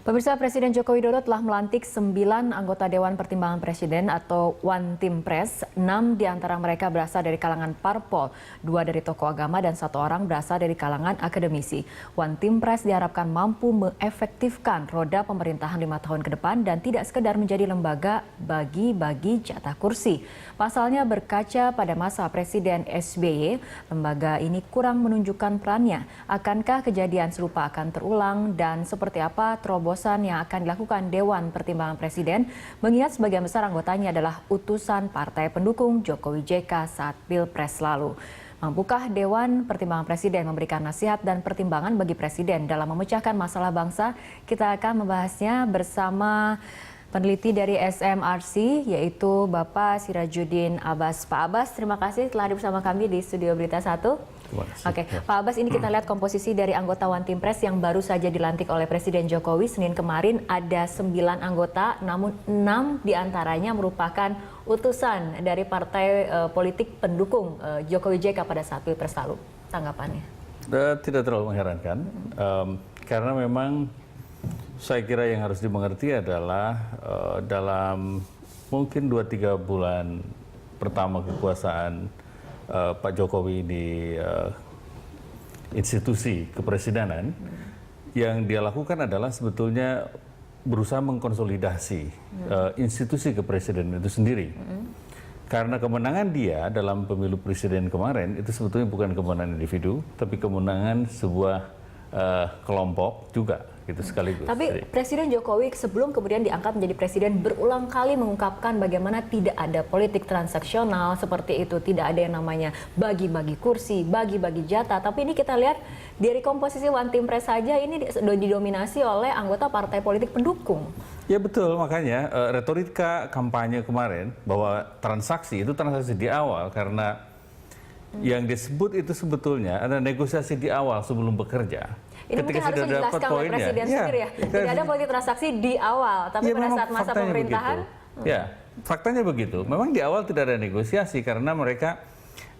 Pemirsa, Presiden Joko Widodo telah melantik 9 anggota Dewan Pertimbangan Presiden atau One Team Press. 6 di antara mereka berasal dari kalangan parpol, 2 dari tokoh agama dan 1 orang berasal dari kalangan akademisi. One Team Press diharapkan mampu mengefektifkan roda pemerintahan 5 tahun ke depan dan tidak sekedar menjadi lembaga bagi-bagi jatah kursi. Pasalnya berkaca pada masa Presiden SBY, lembaga ini kurang menunjukkan perannya. Akankah kejadian serupa akan terulang dan seperti apa terobosan yang akan dilakukan Dewan Pertimbangan Presiden, mengingat sebagian besar anggotanya adalah utusan partai pendukung Jokowi JK saat Pilpres lalu. Mampukah Dewan Pertimbangan Presiden memberikan nasihat dan pertimbangan bagi Presiden dalam memecahkan masalah bangsa? Kita akan membahasnya bersama peneliti dari SMRC, yaitu Bapak Sirajuddin Abbas. Pak Abbas, terima kasih telah hadir bersama kami di Studio Berita 1. Oke, Pak Abbas, ini kita lihat komposisi dari anggota One Team Press yang baru saja dilantik oleh Presiden Jokowi. Senin kemarin ada 9 anggota, namun 6 diantaranya merupakan utusan dari partai politik pendukung Jokowi JK pada saat Pilpres lalu. Tanggapannya? Tidak terlalu mengherankan, karena memang saya kira yang harus dimengerti adalah dalam mungkin 2-3 bulan pertama kekuasaan Pak Jokowi di institusi kepresidenan, yang dia lakukan adalah sebetulnya berusaha mengkonsolidasi institusi kepresidenan itu sendiri. Karena kemenangan dia dalam pemilu presiden kemarin itu sebetulnya bukan kemenangan individu, tapi kemenangan sebuah kelompok juga. Gitu sekaligus. Tapi Presiden Jokowi sebelum kemudian diangkat menjadi presiden berulang kali mengungkapkan bagaimana tidak ada politik transaksional seperti itu, tidak ada yang namanya bagi-bagi kursi, bagi-bagi jatah. Tapi ini kita lihat dari komposisi One Team Press saja ini didominasi oleh anggota partai politik pendukung. Ya betul, makanya retorika kampanye kemarin bahwa transaksi itu transaksi di awal, karena yang disebut itu sebetulnya ada negosiasi di awal sebelum bekerja. Ini mungkin harus dijelaskan oleh Presiden sendiri ya. Tidak ada politik transaksi di awal, tapi pada saat masa pemerintahan. Ya, faktanya begitu. Memang di awal tidak ada negosiasi karena mereka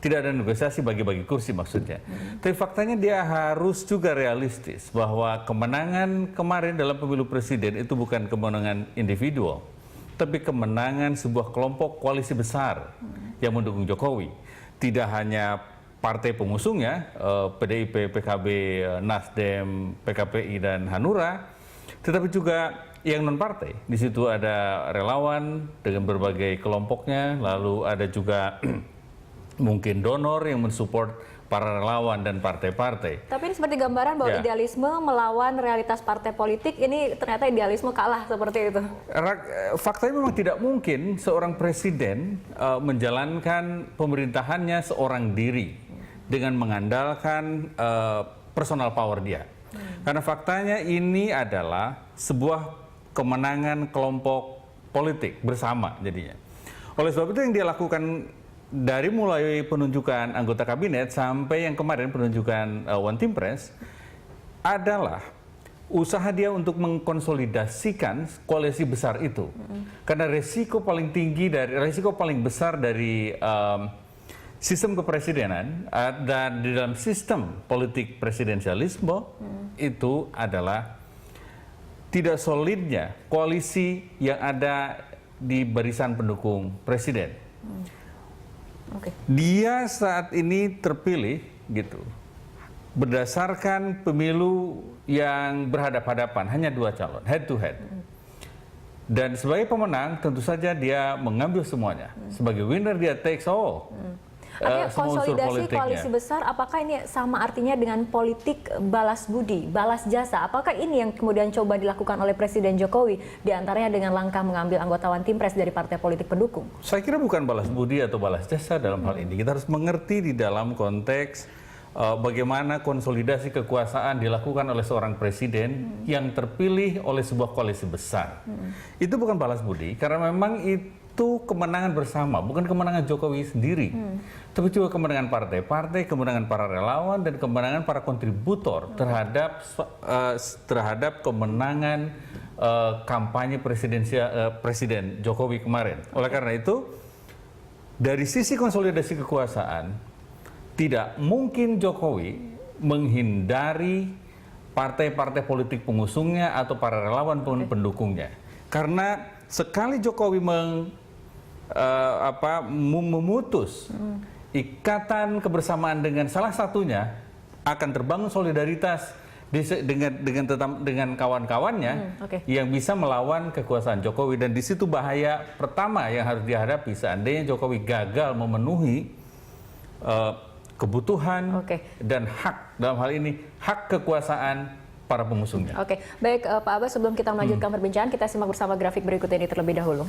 tidak ada negosiasi bagi-bagi kursi maksudnya. Tapi faktanya dia harus juga realistis bahwa kemenangan kemarin dalam pemilu presiden itu bukan kemenangan individual, tapi kemenangan sebuah kelompok koalisi besar yang mendukung Jokowi. Tidak hanya partai pengusungnya, PDIP, PKB, Nasdem, PKPI, dan Hanura, tetapi juga yang non-partai. Di situ ada relawan dengan berbagai kelompoknya, lalu ada juga mungkin donor yang mensupport para relawan dan partai-partai. Tapi ini seperti gambaran bahwa idealisme melawan realitas partai politik, ini ternyata idealisme kalah seperti itu. Faktanya memang tidak mungkin seorang presiden menjalankan pemerintahannya seorang diri dengan mengandalkan personal power dia. Karena faktanya ini adalah sebuah kemenangan kelompok politik bersama jadinya. Oleh sebab itu yang dia lakukan dari mulai penunjukan anggota kabinet sampai yang kemarin penunjukan One Team Press adalah usaha dia untuk mengkonsolidasikan koalisi besar itu. Karena resiko paling besar dari sistem kepresidenan dan di dalam sistem politik presidensialisme itu adalah tidak solidnya koalisi yang ada di barisan pendukung presiden. Dia saat ini terpilih gitu berdasarkan pemilu yang berhadap-hadapan, hanya 2 calon, head to head. Dan sebagai pemenang tentu saja dia mengambil semuanya. Sebagai winner dia takes all. Artinya konsolidasi koalisi besar, apakah ini sama artinya dengan politik balas budi, balas jasa? Apakah ini yang kemudian coba dilakukan oleh Presiden Jokowi, diantaranya dengan langkah mengambil anggota One Team Press dari partai politik pendukung? Saya kira bukan balas budi atau balas jasa dalam hal ini. Kita harus mengerti di dalam konteks bagaimana konsolidasi kekuasaan dilakukan oleh seorang presiden yang terpilih oleh sebuah koalisi besar. Itu bukan balas budi, karena memang itu kemenangan bersama, bukan kemenangan Jokowi sendiri, tapi juga kemenangan partai-partai, kemenangan para relawan, dan kemenangan para kontributor terhadap kemenangan kampanye Presiden Jokowi kemarin. Oleh karena itu, dari sisi konsolidasi kekuasaan, tidak mungkin Jokowi menghindari partai-partai politik pengusungnya atau para relawan pendukungnya. Karena sekali Jokowi memutus ikatan kebersamaan dengan salah satunya, akan terbangun solidaritas dengan kawan-kawannya yang bisa melawan kekuasaan Jokowi. Dan di situ bahaya pertama yang harus dihadapi seandainya Jokowi gagal memenuhi kebutuhan dan hak, dalam hal ini hak kekuasaan para pengusungnya. Oke, baik Pak Abbas, sebelum kita melanjutkan perbincangan, kita simak bersama grafik berikut ini terlebih dahulu.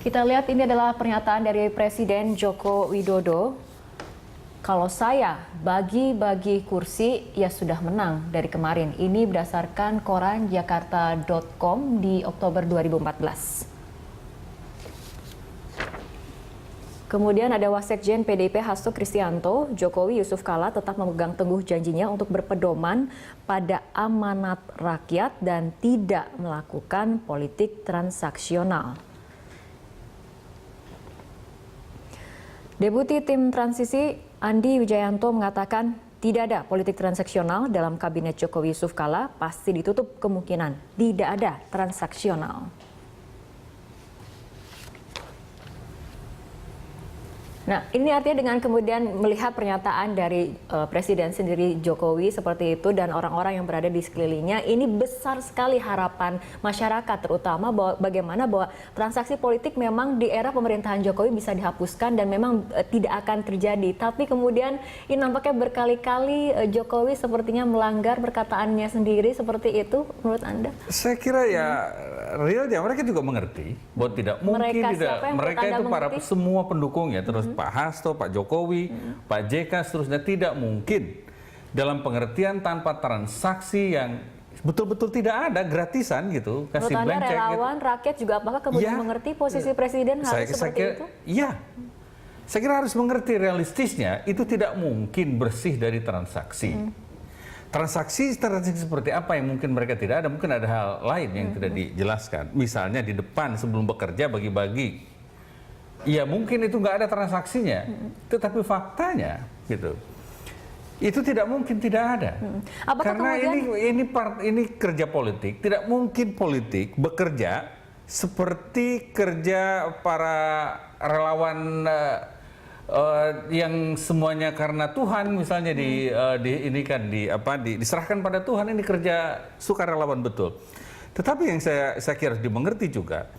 Kita lihat ini adalah pernyataan dari Presiden Joko Widodo. Kalau saya bagi-bagi kursi, ya sudah menang dari kemarin. Ini berdasarkan koran jakarta.com di Oktober 2014. Kemudian ada Wasekjen PDIP Hasto Kristianto, Jokowi Yusuf Kala tetap memegang teguh janjinya untuk berpedoman pada amanat rakyat dan tidak melakukan politik transaksional. Deputi Tim Transisi Andi Wijayanto mengatakan tidak ada politik transaksional dalam kabinet Jokowi Yusuf Kala, pasti ditutup kemungkinan tidak ada transaksional. Nah, ini artinya dengan kemudian melihat pernyataan dari Presiden sendiri Jokowi seperti itu dan orang-orang yang berada di sekelilingnya, ini besar sekali harapan masyarakat terutama bagaimana transaksi politik memang di era pemerintahan Jokowi bisa dihapuskan dan memang tidak akan terjadi. Tapi kemudian ini nampaknya berkali-kali Jokowi sepertinya melanggar perkataannya sendiri seperti itu, menurut Anda? Saya kira ya realnya mereka juga mengerti bahwa tidak mungkin mereka itu para semua pendukungnya terus Pak Hasto, Pak Jokowi, Pak JK seterusnya tidak mungkin dalam pengertian tanpa transaksi yang betul-betul tidak ada gratisan gitu, kasih menurut Anda blank check relawan gitu. Rakyat juga apakah kemudian mengerti posisi Presiden harus seperti itu? Iya. Saya kira harus mengerti realistisnya itu tidak mungkin bersih dari transaksi. Transaksi seperti apa yang mungkin mereka tidak ada, mungkin ada hal lain yang tidak dijelaskan. Misalnya di depan sebelum bekerja bagi-bagi. Ya mungkin itu nggak ada transaksinya, tetapi faktanya gitu. Itu tidak mungkin tidak ada. Karena kemudian ini kerja politik, tidak mungkin politik bekerja seperti kerja para relawan yang semuanya karena Tuhan misalnya diserahkan pada Tuhan, ini kerja sukarelawan betul. Tetapi yang saya kira harus dimengerti juga,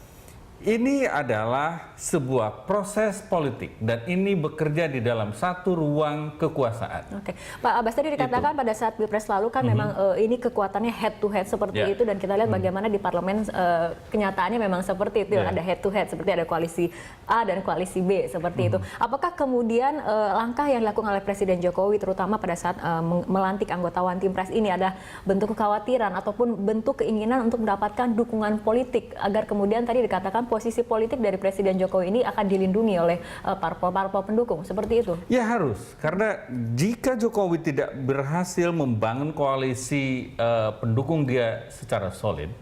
ini adalah sebuah proses politik dan ini bekerja di dalam satu ruang kekuasaan. Oke, Pak Abbas tadi dikatakan pada saat Pilpres lalu kan memang ini kekuatannya head to head seperti itu dan kita lihat bagaimana di parlemen kenyataannya memang seperti itu, ada head to head seperti ada koalisi A dan koalisi B seperti itu. Apakah kemudian langkah yang dilakukan oleh Presiden Jokowi terutama pada saat melantik anggota One Team Press ini ada bentuk kekhawatiran ataupun bentuk keinginan untuk mendapatkan dukungan politik agar kemudian tadi dikatakan posisi politik dari Presiden Jokowi ini akan dilindungi oleh parpol-parpol pendukung, seperti itu? Ya harus, karena jika Jokowi tidak berhasil membangun koalisi pendukung dia secara solid,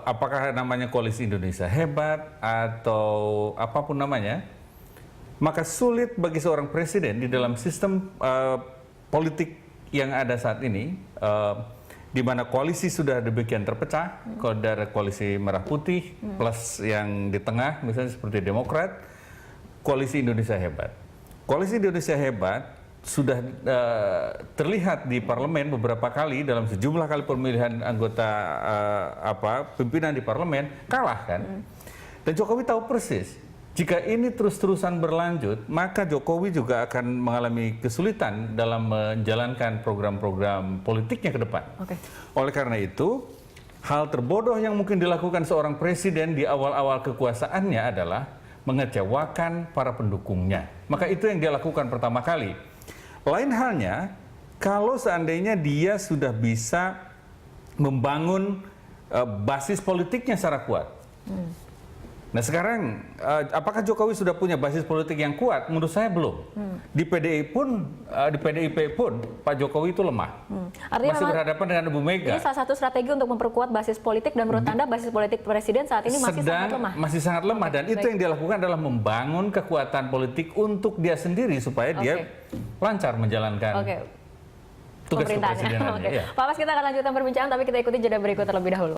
apakah namanya koalisi Indonesia Hebat atau apapun namanya, maka sulit bagi seorang presiden di dalam sistem politik yang ada saat ini, di mana koalisi sudah demikian terpecah, ada koalisi merah putih plus yang di tengah misalnya seperti Demokrat, koalisi Indonesia Hebat. Koalisi Indonesia Hebat sudah terlihat di parlemen beberapa kali dalam sejumlah kali pemilihan anggota pimpinan di parlemen kalah kan. Dan Jokowi tahu persis jika ini terus-terusan berlanjut, maka Jokowi juga akan mengalami kesulitan dalam menjalankan program-program politiknya ke depan. Oleh karena itu, hal terbodoh yang mungkin dilakukan seorang presiden di awal-awal kekuasaannya adalah mengecewakan para pendukungnya. Maka itu yang dia lakukan pertama kali. Lain halnya, kalau seandainya dia sudah bisa membangun basis politiknya secara kuat. Nah sekarang, apakah Jokowi sudah punya basis politik yang kuat? Menurut saya belum. Di PDIP pun Pak Jokowi itu lemah. Artinya Masih memang berhadapan dengan Ibu Mega. ini salah satu strategi untuk memperkuat basis politik, dan menurut Anda basis politik presiden saat ini masih sangat lemah? Masih sangat lemah, dan itu yang dia lakukan adalah membangun kekuatan politik untuk dia sendiri supaya dia lancar menjalankan tugas Pemerintahannya. kepresidenannya. Pak Mas, kita akan lanjutkan perbincangan, tapi kita ikuti jeda berikut terlebih dahulu.